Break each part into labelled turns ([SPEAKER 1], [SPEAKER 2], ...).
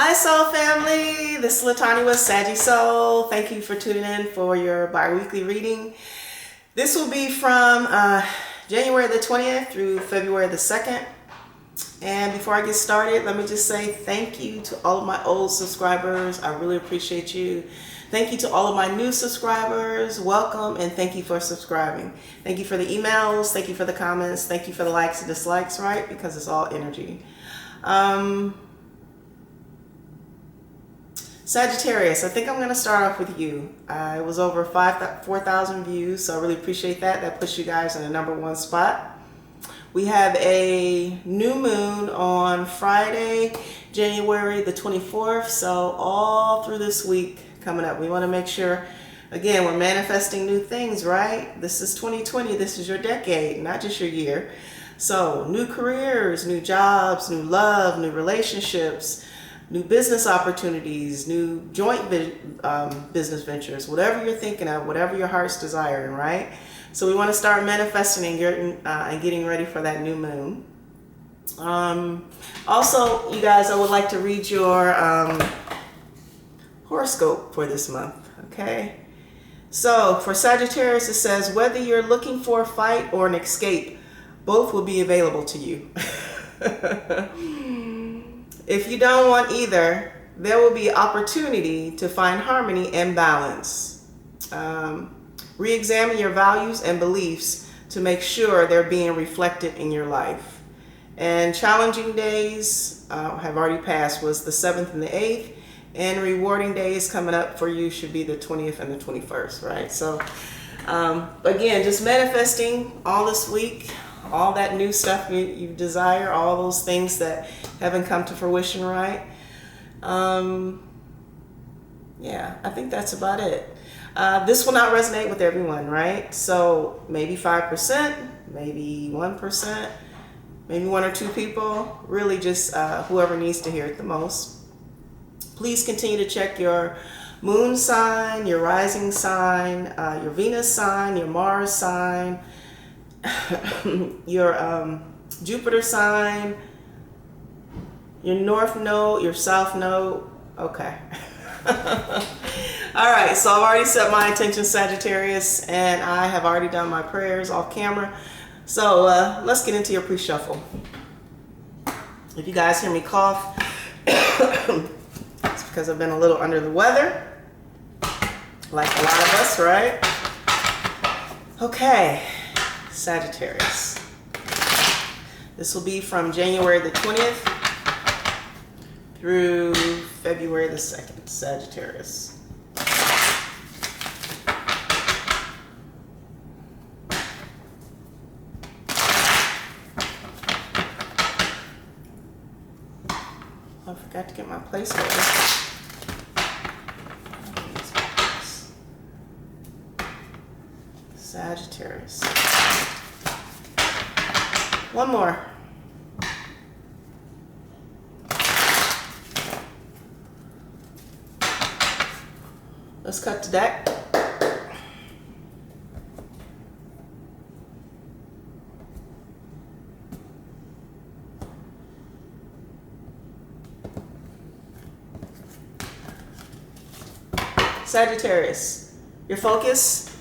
[SPEAKER 1] Hi Soul Family, this is LaTonya with Saggy Soul. Thank you for tuning in for your bi-weekly reading. This will be from January the 20th through February the 2nd. And before I get started, let me just say thank you to all of my old subscribers. I really appreciate you. Thank you to all of my new subscribers. Welcome and thank you for subscribing. Thank you for the emails. Thank you for the comments. Thank you for the likes and dislikes, right? Because it's all energy. Sagittarius, I think I'm going to start off with you. It was over 4,000 views, so I really appreciate that. That puts you guys in the #1 spot. We have a new moon on Friday, January the 24th, so all through this week coming up. We want to make sure, again, we're manifesting new things, right? This is 2020. This is your decade, not just your year. So new careers, new jobs, new love, new relationships, new business opportunities, new joint business ventures, whatever you're thinking of, whatever your heart's desiring, right? So we want to start manifesting and getting ready for that new moon. Also, you guys, I would like to read your horoscope for this month, okay? So for Sagittarius, it says, whether you're looking for a fight or an escape, both will be available to you. If you don't want either, there will be opportunity to find harmony and balance. Re-examine your values and beliefs to make sure they're being reflected in your life. And challenging days have already passed, was the 7th and the 8th. And rewarding days coming up for you should be the 20th and the 21st, right? So again, just manifesting all this week, all that new stuff you desire, all those things that haven't come to fruition, right? Yeah, I think that's about it. This will not resonate with everyone, right? So maybe 5%, maybe 1%, maybe 1 or 2 people, really just whoever needs to hear it the most. Please continue to check your moon sign, your rising sign, your Venus sign, your Mars sign, your Jupiter sign, your North Node, your South Node. Okay. All right, so I've already set my intention, Sagittarius, and I have already done my prayers off camera. So let's get into your pre-shuffle. If you guys hear me cough, it's because I've been a little under the weather, like a lot of us, right? Okay, Sagittarius. This will be from January the 20th through February the 2nd, Sagittarius. I forgot to get my placeholder. Sagittarius. One more. Let's cut to deck. Sagittarius, your focus,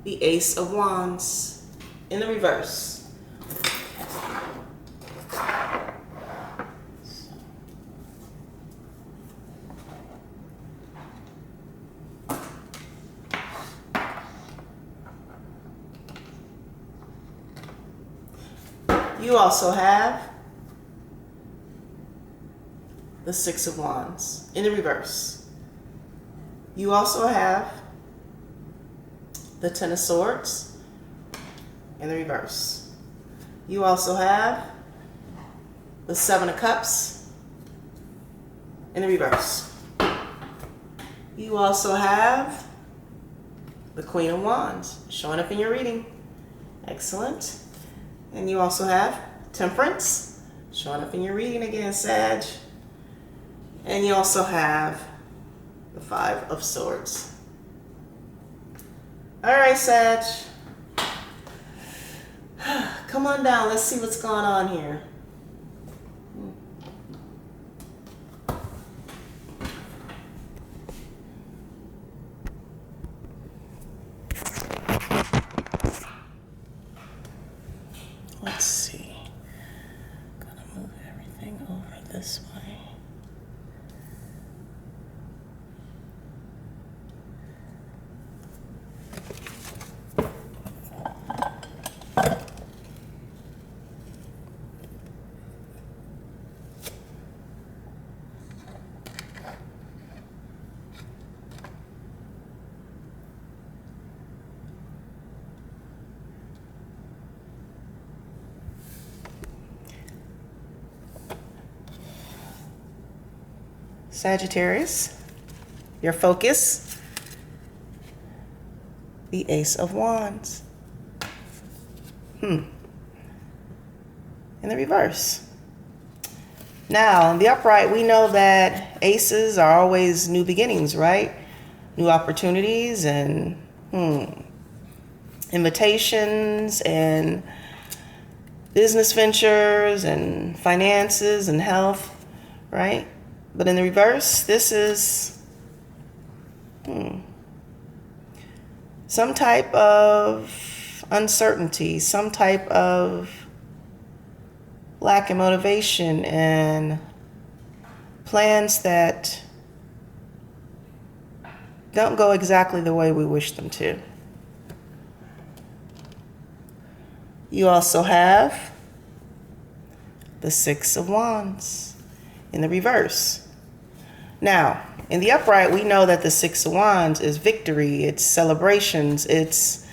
[SPEAKER 1] the Ace of Wands in the reverse. You also have the Six of Wands in the reverse. You also have the Ten of Swords in the reverse. You also have the Seven of Cups in the reverse. You also have the Queen of Wands showing up in your reading. Excellent. And you also have Temperance showing up in your reading again, Sag. And you also have the Five of Swords. All right, Sag. Come on down. Let's see what's going on here. this way. Sagittarius, your focus, the Ace of Wands. In the reverse. Now, in the upright, we know that aces are always new beginnings, right? New opportunities and invitations and business ventures and finances and health, right? But in the reverse, this is some type of uncertainty, some type of lack of motivation and plans that don't go exactly the way we wish them to. You also have the Six of Wands in the reverse. Now, in the upright, we know that the Six of Wands is victory, it's celebrations, it's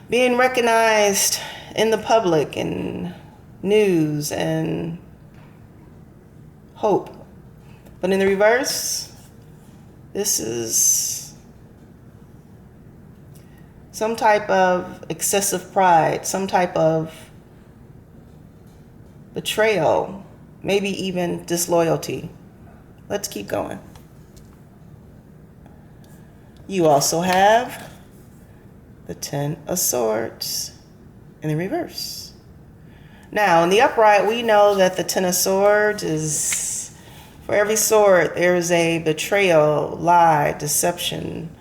[SPEAKER 1] being recognized in the public and news and hope. But in the reverse, this is some type of excessive pride, some type of betrayal, maybe even disloyalty. Let's keep going. You also have the Ten of Swords in the reverse. Now, in the upright, we know that the Ten of Swords is, for every sword, there's a betrayal, lie, deception,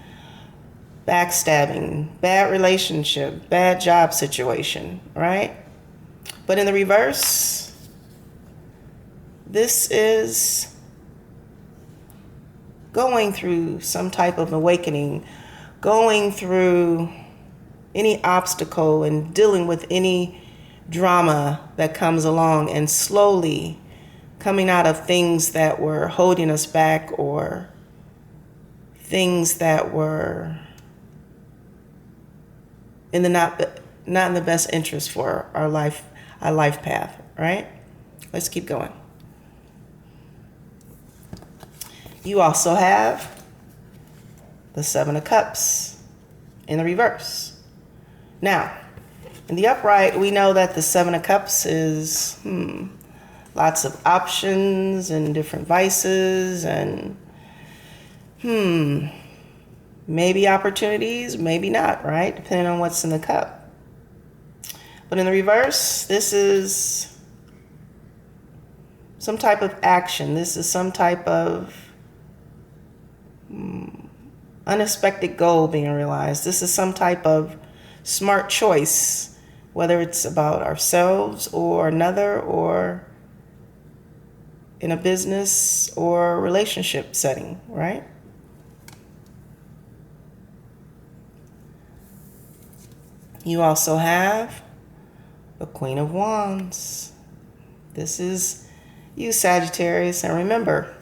[SPEAKER 1] backstabbing, bad relationship, bad job situation, right? But in the reverse, this is going through some type of awakening, going through any obstacle and dealing with any drama that comes along and slowly coming out of things that were holding us back or things that were in the not in the best interest for our life path, right? Let's keep going. You also have the Seven of Cups in the reverse. Now, in the upright, we know that the Seven of Cups is lots of options and different vices and maybe opportunities, maybe not, right? Depending on what's in the cup. But in the reverse, this is some type of action. This is some type of unexpected goal being realized. This is some type of smart choice, whether it's about ourselves or another or in a business or relationship setting, right? You also have the Queen of Wands. This is you, Sagittarius, and remember,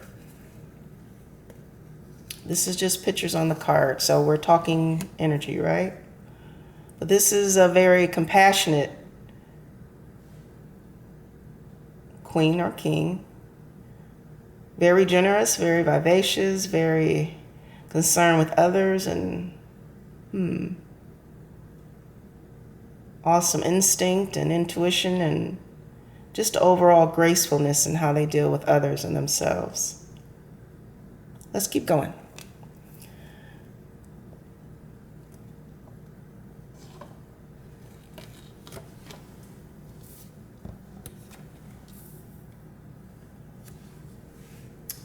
[SPEAKER 1] this is just pictures on the card, so we're talking energy, right? But this is a very compassionate queen or king. Very generous, very vivacious, very concerned with others, and awesome instinct and intuition and just overall gracefulness in how they deal with others and themselves. Let's keep going.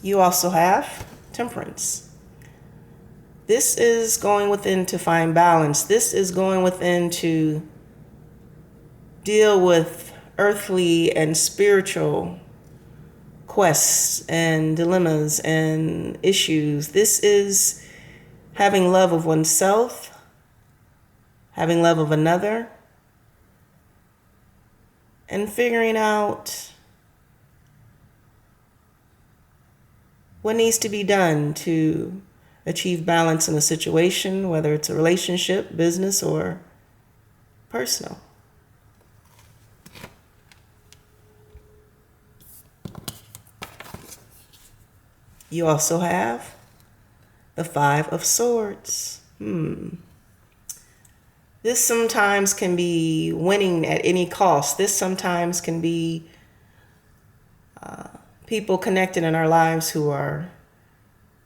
[SPEAKER 1] You also have Temperance. This is going within to find balance. This is going within to deal with earthly and spiritual quests and dilemmas and issues. This is having love of oneself, having love of another, and figuring out what needs to be done to achieve balance in a situation, whether it's a relationship, business, or personal. You also have the Five of Swords. This sometimes can be winning at any cost. This sometimes can be people connected in our lives who are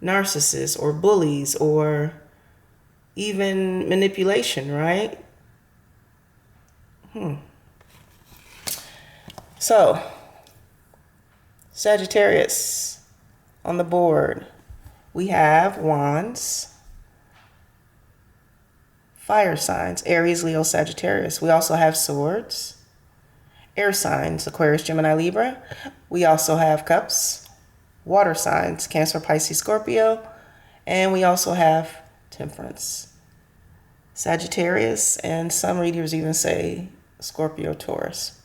[SPEAKER 1] narcissists or bullies or even manipulation, right? So, Sagittarius on the board, we have Wands, fire signs, Aries, Leo, Sagittarius. We also have Swords, air signs, Aquarius, Gemini, Libra. We also have Cups, water signs, Cancer, Pisces, Scorpio. And we also have Temperance, Sagittarius, and some readers even say Scorpio, Taurus.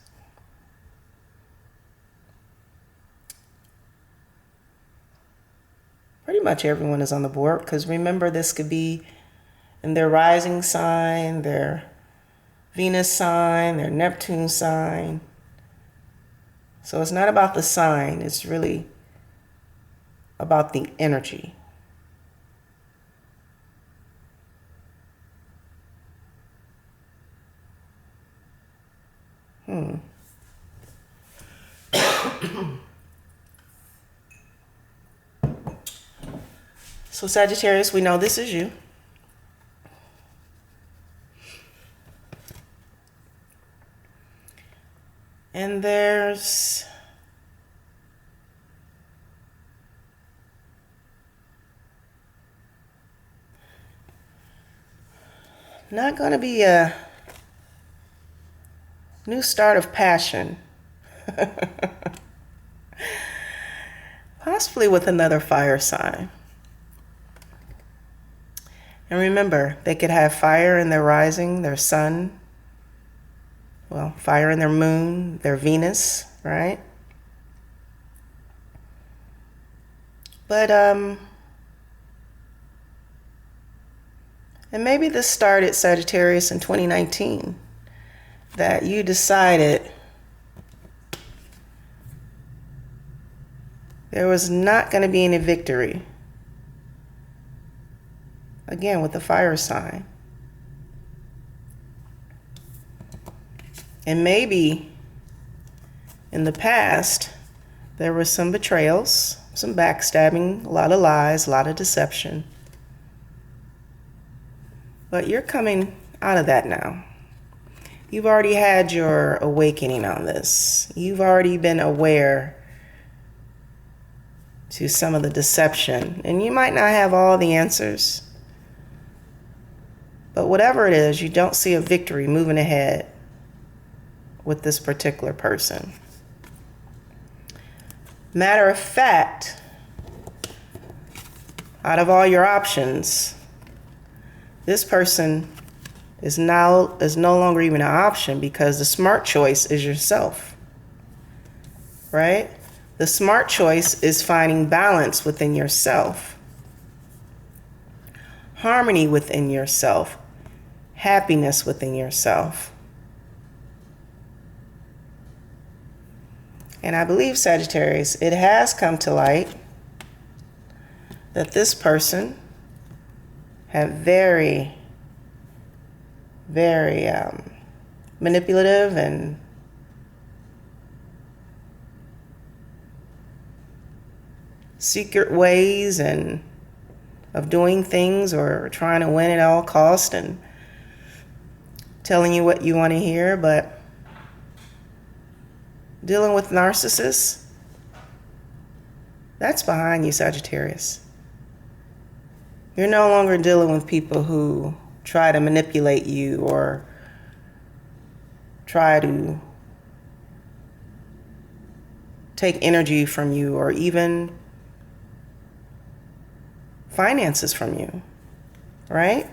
[SPEAKER 1] Pretty much everyone is on the board, because remember, this could be in their rising sign, their Venus sign, their Neptune sign. So it's not about the sign, it's really about the energy. So Sagittarius, we know this is you. And there's not going to be a new start of passion. Possibly with another fire sign. And remember, they could have fire in their rising, their sun, well, fire in their moon, their Venus, right? But, and maybe this started, Sagittarius, in 2019, that you decided there was not going to be any victory. Again, with the fire sign. And maybe in the past, there were some betrayals, some backstabbing, a lot of lies, a lot of deception. But you're coming out of that now. You've already had your awakening on this. You've already been aware to some of the deception. And you might not have all the answers. But whatever it is, you don't see a victory moving ahead with this particular person. Matter of fact, out of all your options, this person is no longer even an option, because the smart choice is yourself, right? The smart choice is finding balance within yourself, harmony within yourself, happiness within yourself. And I believe, Sagittarius, it has come to light that this person had very, very manipulative and secret ways and of doing things, or trying to win at all costs and telling you what you want to hear. But dealing with narcissists, that's behind you, Sagittarius. You're no longer dealing with people who try to manipulate you or try to take energy from you or even finances from you, right?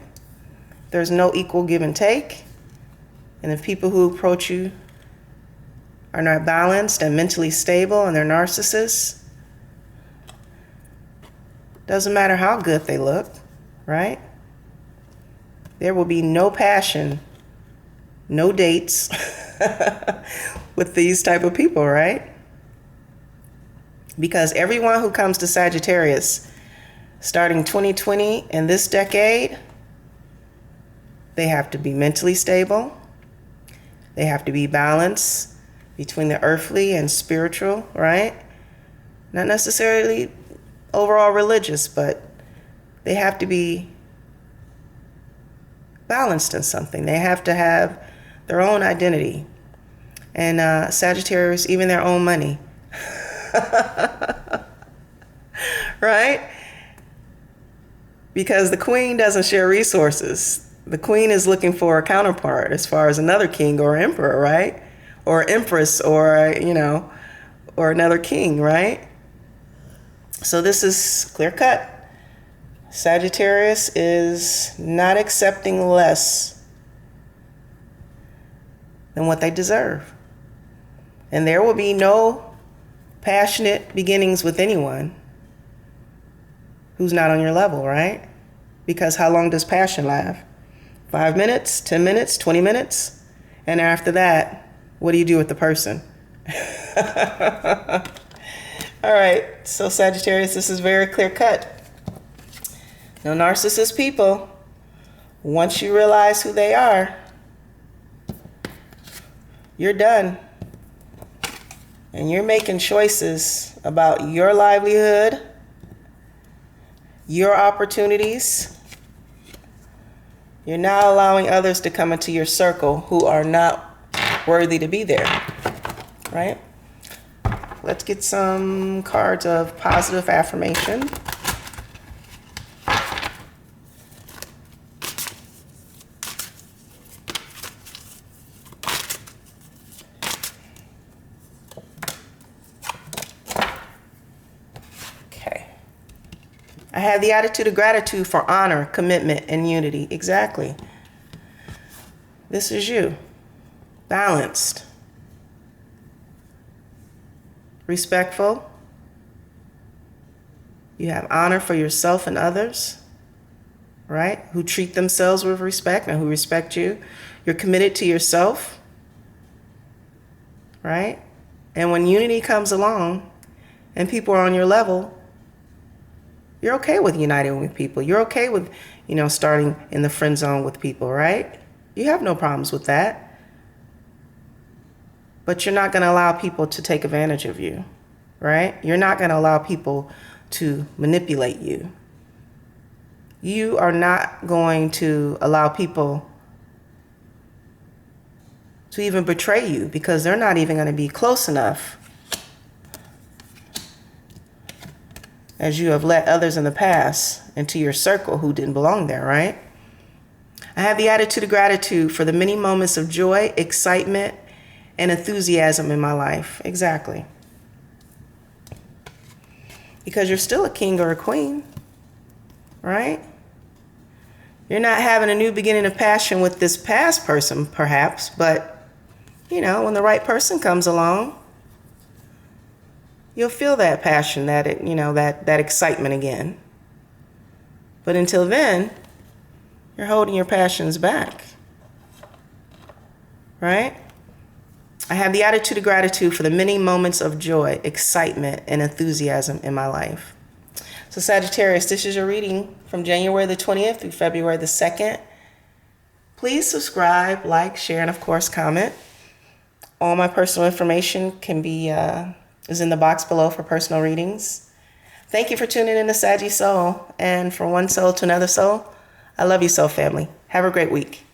[SPEAKER 1] There's no equal give and take. And if people who approach you are not balanced and mentally stable and they're narcissists, doesn't matter how good they look, right? There will be no passion, no dates with these type of people, right? Because everyone who comes to Sagittarius starting 2020 and this decade, they have to be mentally stable. They have to be balanced between the earthly and spiritual, right? Not necessarily overall religious, but they have to be balanced in something. They have to have their own identity. And Sagittarius, even their own money. Right? Because the queen doesn't share resources. The queen is looking for a counterpart as far as another king or emperor, right? Or empress or, or another king, right? So this is clear cut. Sagittarius is not accepting less than what they deserve. And there will be no passionate beginnings with anyone who's not on your level, right? Because how long does passion last? 5 minutes, 10 minutes, 20 minutes? And after that, what do you do with the person? All right, so Sagittarius, this is very clear cut. No narcissist people, once you realize who they are, you're done. And you're making choices about your livelihood, your opportunities. You're not allowing others to come into your circle who are not worthy to be there, right? Let's get some cards of positive affirmation. Okay. I have the attitude of gratitude for honor, commitment, and unity. Exactly. This is you. Balanced. Respectful. You have honor for yourself and others, right? Who treat themselves with respect and who respect you. You're committed to yourself, right? And when unity comes along and people are on your level, you're okay with uniting with people. You're okay with, starting in the friend zone with people, right? You have no problems with that. But you're not going to allow people to take advantage of you, right? You're not going to allow people to manipulate you. You are not going to allow people to even betray you because they're not even going to be close enough as you have let others in the past into your circle who didn't belong there, right? I have the attitude of gratitude for the many moments of joy, excitement, and enthusiasm in my life. Exactly. Because you're still a king or a queen, right? You're not having a new beginning of passion with this past person, perhaps, but, when the right person comes along, you'll feel that passion, that excitement again. But until then, you're holding your passions back, right? I have the attitude of gratitude for the many moments of joy, excitement, and enthusiasm in my life. So Sagittarius, this is your reading from January the 20th through February the 2nd. Please subscribe, like, share, and of course, comment. All my personal information is in the box below for personal readings. Thank you for tuning in to Saggy Soul. And from one soul to another soul, I love you, soul family. Have a great week.